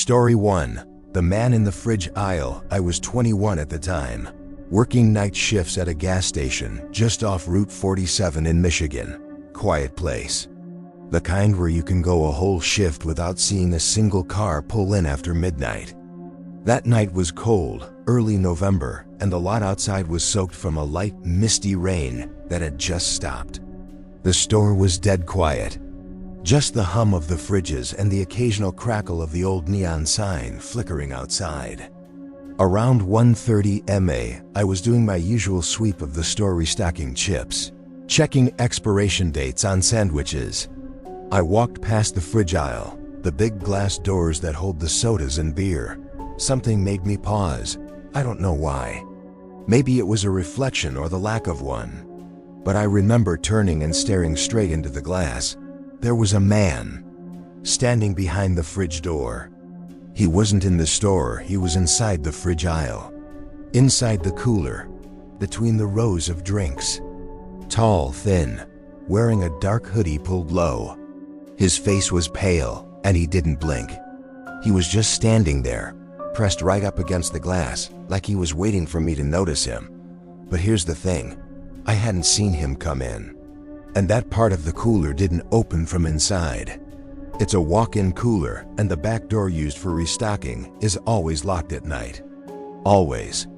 Story 1. The Man in the Fridge Aisle. I was 21 at the time, working night shifts at a gas station just off Route 47 in Michigan. Quiet place. The kind where you can go a whole shift without seeing a single car pull in after midnight. That night was cold, early November, and the lot outside was soaked from a light, misty rain that had just stopped. The store was dead quiet. Just the hum of the fridges and the occasional crackle of the old neon sign flickering outside. Around 1:30 m.a., I was doing my usual sweep of the store restocking chips, checking expiration dates on sandwiches. I walked past the fridge aisle, the big glass doors that hold the sodas and beer. Something made me pause. I don't know why. Maybe it was a reflection or the lack of one. But I remember turning and staring straight into the glass. There was a man standing behind the fridge door. He wasn't in the store, he was inside the fridge aisle. Inside the cooler, between the rows of drinks. Tall, thin, wearing a dark hoodie pulled low. His face was pale, and he didn't blink. He was just standing there, pressed right up against the glass, like he was waiting for me to notice him. But here's the thing, I hadn't seen him come in. And that part of the cooler didn't open from inside. It's a walk-in cooler, and the back door used for restocking is always locked at night. Always.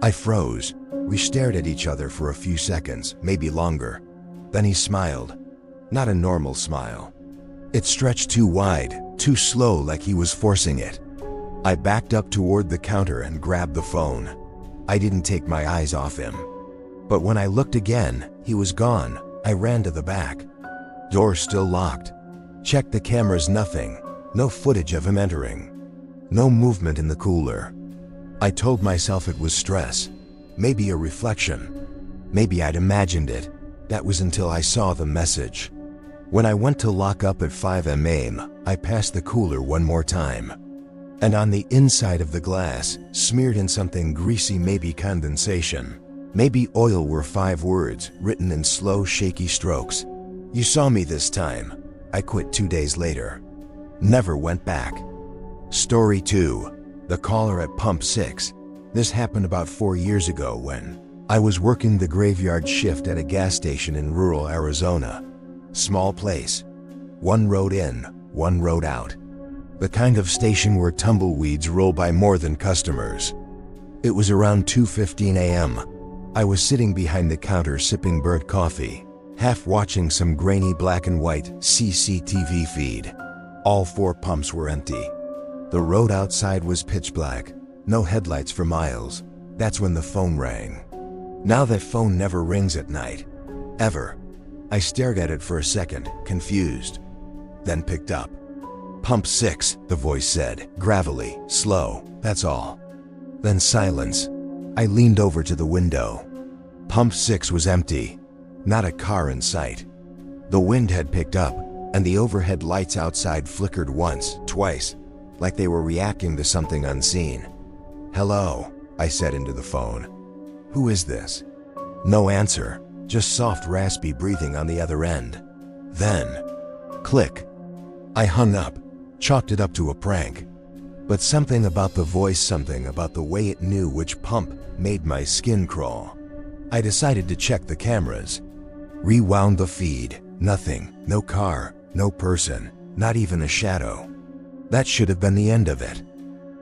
I froze. We stared at each other for a few seconds, maybe longer. Then he smiled. Not a normal smile. It stretched too wide, too slow, like he was forcing it. I backed up toward the counter and grabbed the phone. I didn't take my eyes off him. But when I looked again, he was gone. I ran to the back. Door still locked. Checked the cameras, nothing. No footage of him entering. No movement in the cooler. I told myself it was stress. Maybe a reflection. Maybe I'd imagined it. That was until I saw the message. When I went to lock up at 5 m.a., I passed the cooler one more time. And on the inside of the glass, smeared in something greasy, maybe condensation, maybe oil, were 5 words written in slow, shaky strokes. You saw me this time. I quit 2 days later. Never went back. Story 2. The caller at Pump 6. This happened about 4 years ago when I was working the graveyard shift at a gas station in rural Arizona. Small place. One road in, one road out. The kind of station where tumbleweeds roll by more than customers. It was around 2:15 a.m. I was sitting behind the counter sipping burnt coffee, half watching some grainy black and white CCTV feed. All 4 pumps were empty. The road outside was pitch black, no headlights for miles. That's when the phone rang. Now that phone never rings at night. Ever. I stared at it for a second, confused. Then picked up. Pump 6, the voice said, gravelly, slow, that's all. Then silence. I leaned over to the window. Pump 6 was empty. Not a car in sight. The wind had picked up, and the overhead lights outside flickered once, twice, like they were reacting to something unseen. Hello, I said into the phone. Who is this? No answer, just soft, raspy breathing on the other end. Then, click. I hung up, chalked it up to a prank. But something about the voice, something about the way it knew which pump, made my skin crawl. I decided to check the cameras. Rewound the feed. Nothing. No car. No person. Not even a shadow. That should have been the end of it.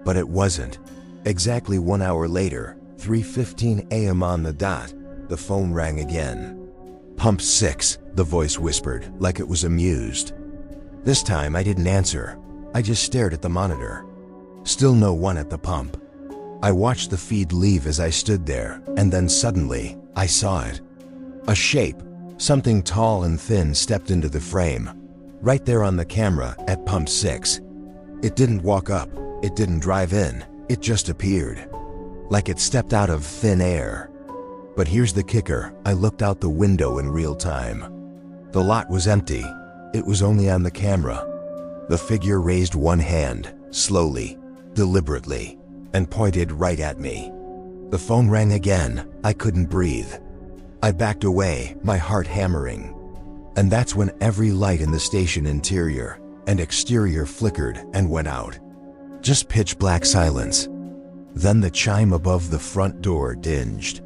But it wasn't. Exactly 1 hour later, 3:15 a.m. on the dot, the phone rang again. Pump 6, the voice whispered, like it was amused. This time I didn't answer. I just stared at the monitor. Still no one at the pump. I watched the feed leave as I stood there, and then suddenly, I saw it. A shape, something tall and thin, stepped into the frame. Right there on the camera, at Pump 6. It didn't walk up, it didn't drive in, it just appeared. Like it stepped out of thin air. But here's the kicker, I looked out the window in real time. The lot was empty. It was only on the camera. The figure raised one hand, slowly, deliberately, and pointed right at me. The phone rang again. I couldn't breathe. I backed away, my heart hammering. And that's when every light in the station, interior and exterior, flickered and went out. Just pitch black silence. Then the chime above the front door dinged.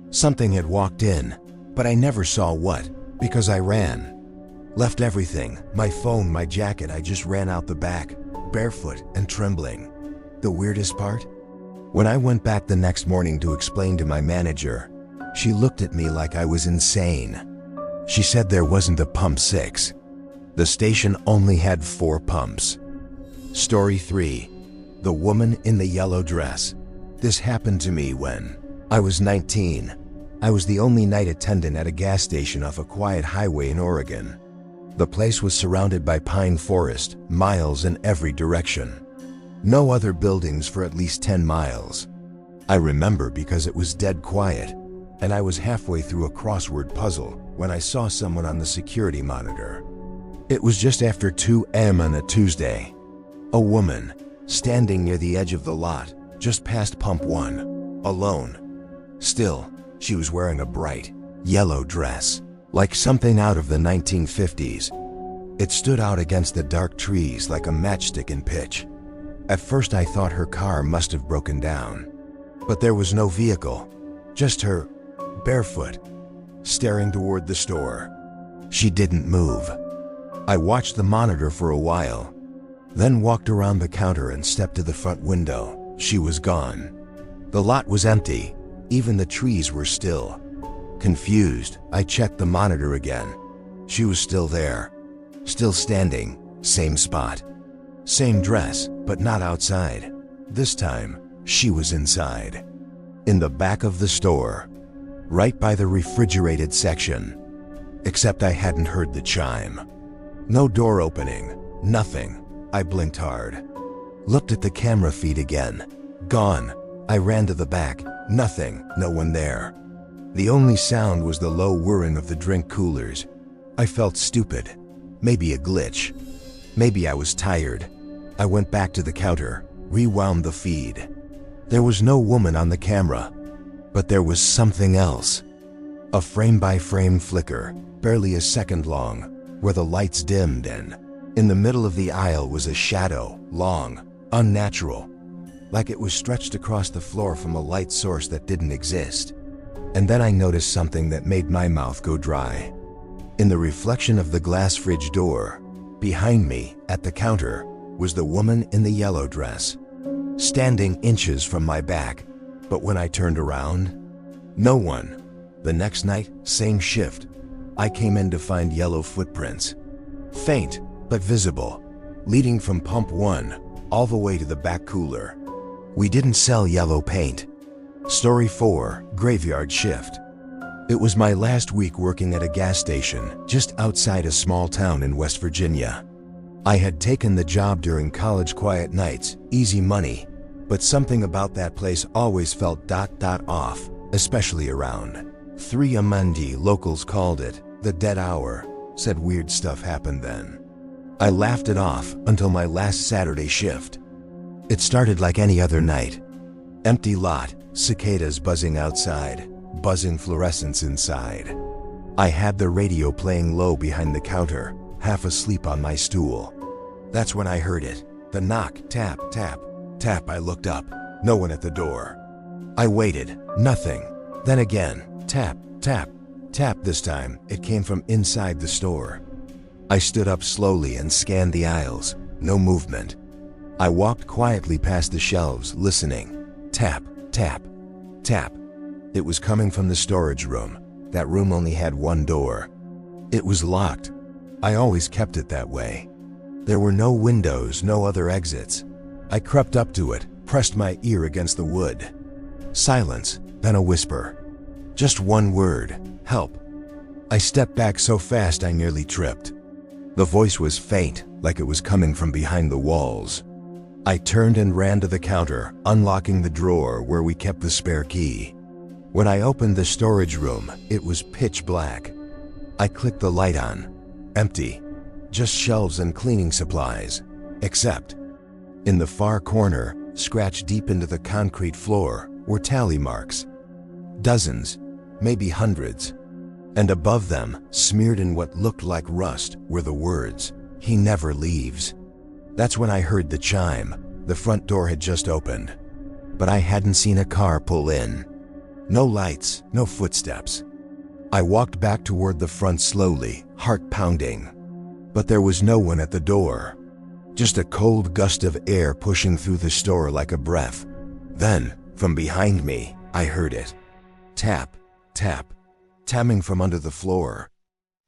Something had walked in, but I never saw what, because I ran. Left everything, my phone, my jacket. I just ran out the back, barefoot and trembling. The weirdest part? When I went back the next morning to explain to my manager, she looked at me like I was insane. She said there wasn't a pump 6. The station only had 4 pumps. Story 3. The woman in the yellow dress. This happened to me when I was 19. I was the only night attendant at a gas station off a quiet highway in Oregon. The place was surrounded by pine forest, miles in every direction. No other buildings for at least 10 miles. I remember because it was dead quiet, and I was halfway through a crossword puzzle when I saw someone on the security monitor. It was just after 2 a.m. on a Tuesday. A woman, standing near the edge of the lot, just past pump 1, alone. Still, she was wearing a bright, yellow dress, like something out of the 1950s. It stood out against the dark trees like a matchstick in pitch. At first I thought her car must have broken down. But there was no vehicle, just her, barefoot, staring toward the store. She didn't move. I watched the monitor for a while, then walked around the counter and stepped to the front window. She was gone. The lot was empty, even the trees were still. Confused, I checked the monitor again. She was still there, still standing, same spot. Same dress, but not outside. This time, she was inside. In the back of the store, right by the refrigerated section. Except I hadn't heard the chime. No door opening, nothing. I blinked hard. Looked at the camera feed again. Gone. I ran to the back. Nothing, no one there. The only sound was the low whirring of the drink coolers. I felt stupid. Maybe a glitch. Maybe I was tired. I went back to the counter, rewound the feed. There was no woman on the camera, but there was something else. A frame-by-frame flicker, barely a second long, where the lights dimmed and, in the middle of the aisle was a shadow, long, unnatural, like it was stretched across the floor from a light source that didn't exist. And then I noticed something that made my mouth go dry. In the reflection of the glass fridge door, behind me, at the counter, was the woman in the yellow dress, standing inches from my back. But when I turned around, no one. The next night, same shift, I came in to find yellow footprints. Faint, but visible, leading from pump 1, all the way to the back cooler. We didn't sell yellow paint. Story 4, Graveyard Shift. It was my last week working at a gas station just outside a small town in West Virginia. I had taken the job during college quiet nights, easy money, but something about that place always felt off, especially around 3 a.m. Monday. Locals called it the dead hour, said weird stuff happened then. I laughed it off until my last Saturday shift. It started like any other night. Empty lot, cicadas buzzing outside, buzzing fluorescents inside. I had the radio playing low behind the counter, half asleep on my stool. That's when I heard it. The knock, tap, tap, tap. I looked up. No one at the door. I waited. Nothing. Then again, tap, tap, tap. This time, it came from inside the store. I stood up slowly and scanned the aisles. No movement. I walked quietly past the shelves, listening. Tap, tap, tap. It was coming from the storage room. That room only had one door. It was locked. I always kept it that way. There were no windows, no other exits. I crept up to it, pressed my ear against the wood. Silence, then a whisper. Just one word, help. I stepped back so fast I nearly tripped. The voice was faint, like it was coming from behind the walls. I turned and ran to the counter, unlocking the drawer where we kept the spare key. When I opened the storage room, it was pitch black. I clicked the light on. Empty. Just shelves and cleaning supplies. Except, in the far corner, scratched deep into the concrete floor, were tally marks. Dozens, maybe hundreds. And above them, smeared in what looked like rust, were the words, "He never leaves." That's when I heard the chime, The front door had just opened, but I hadn't seen a car pull in. No lights, no footsteps. I walked back toward the front slowly, heart pounding. But there was no one at the door. Just a cold gust of air pushing through the store like a breath. Then, from behind me, I heard it. Tap, tap, tapping from under the floor.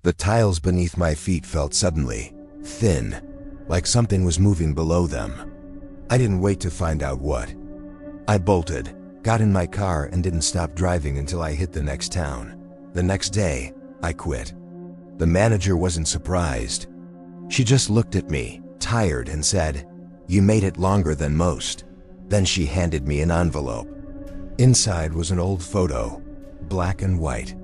The tiles beneath my feet felt suddenly thin, like something was moving below them. I didn't wait to find out what. I bolted, got in my car, and didn't stop driving until I hit the next town. The next day, I quit. The manager wasn't surprised. She just looked at me, tired, and said, "You made it longer than most." Then she handed me an envelope. Inside was an old photo, black and white.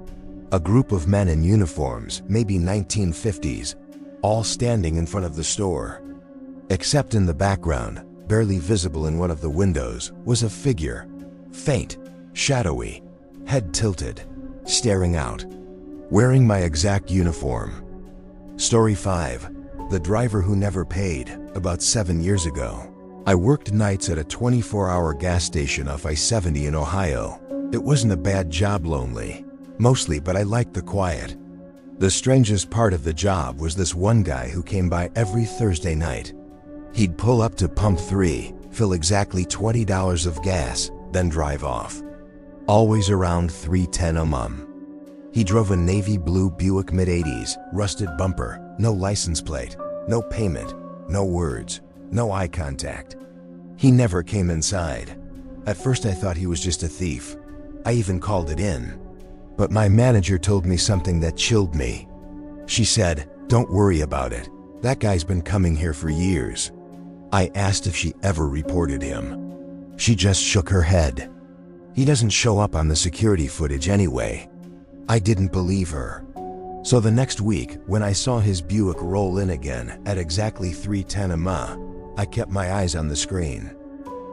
A group of men in uniforms, maybe 1950s, all standing in front of the store. Except in the background, barely visible in one of the windows, was a figure, faint, shadowy, head tilted, staring out, wearing my exact uniform. Story 5. The driver who never paid. About 7 years ago, I worked nights at a 24-hour gas station off I-70 in Ohio. It wasn't a bad job, mostly, but I liked the quiet. The strangest part of the job was this one guy who came by every Thursday night. He'd pull up to pump 3, fill exactly $20 of gas, then drive off. Always around 3:10 a.m. He drove a navy blue Buick mid-80s, rusted bumper, no license plate, no payment, no words, no eye contact. He never came inside. At first I thought he was just a thief. I even called it in. But my manager told me something that chilled me. She said, "Don't worry about it. That guy's been coming here for years." I asked if she ever reported him. She just shook her head. "He doesn't show up on the security footage anyway." I didn't believe her. So the next week, when I saw his Buick roll in again at exactly 3:10 a.m., I kept my eyes on the screen.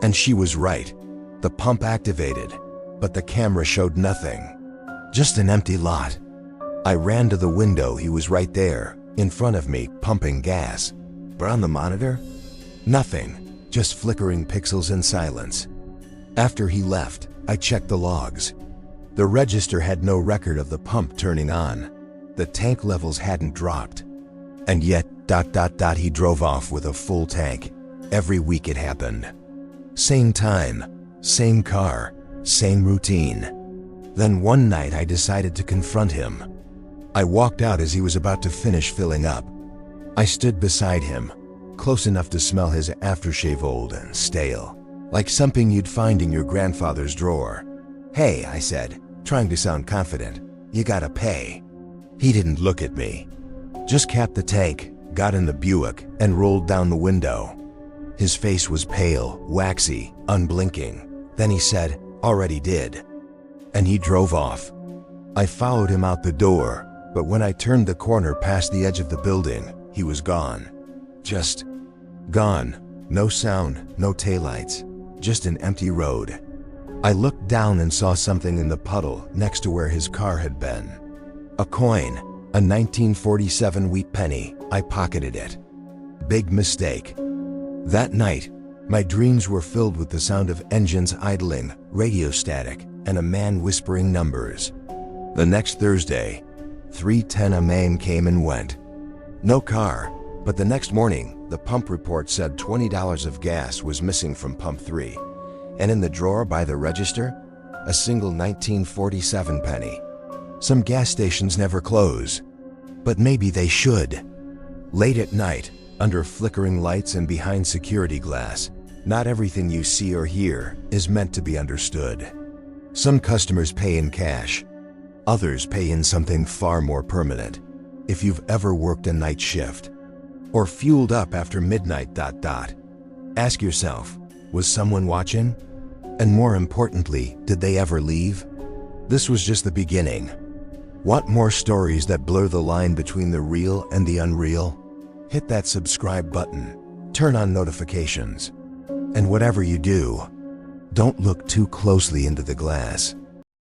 And she was right. The pump activated, but the camera showed nothing. Just an empty lot. I ran to the window. He was right there, in front of me, pumping gas. But on the monitor, nothing, just flickering pixels and silence. After he left, I checked the logs. The register had no record of the pump turning on. The tank levels hadn't dropped. And yet, he drove off with a full tank. Every week it happened. Same time, same car, same routine. Then one night I decided to confront him. I walked out as he was about to finish filling up. I stood beside him, close enough to smell his aftershave, old and stale, like something you'd find in your grandfather's drawer. "Hey," I said, trying to sound confident, "you gotta pay." He didn't look at me. Just capped the tank, got in the Buick, and rolled down the window. His face was pale, waxy, unblinking. Then he said, "Already did." And he drove off. I followed him out the door, but when I turned the corner past the edge of the building, he was gone. Just gone. No sound, no taillights, just an empty road. I looked down and saw something in the puddle next to where his car had been. A coin, a 1947 wheat penny. I pocketed it. Big mistake. That night, my dreams were filled with the sound of engines idling, radio static, and a man whispering numbers. The next Thursday, 3:10 a.m. came and went. No car, but the next morning, the pump report said $20 of gas was missing from pump 3. And in the drawer by the register, a single 1947 penny. Some gas stations never close, but maybe they should. Late at night, under flickering lights and behind security glass, not everything you see or hear is meant to be understood. Some customers pay in cash. Others pay in something far more permanent. If you've ever worked a night shift or fueled up after midnight, ask yourself, was someone watching? And more importantly, did they ever leave? This was just the beginning. Want more stories that blur the line between the real and the unreal? Hit that subscribe button, turn on notifications, and whatever you do, don't look too closely into the glass.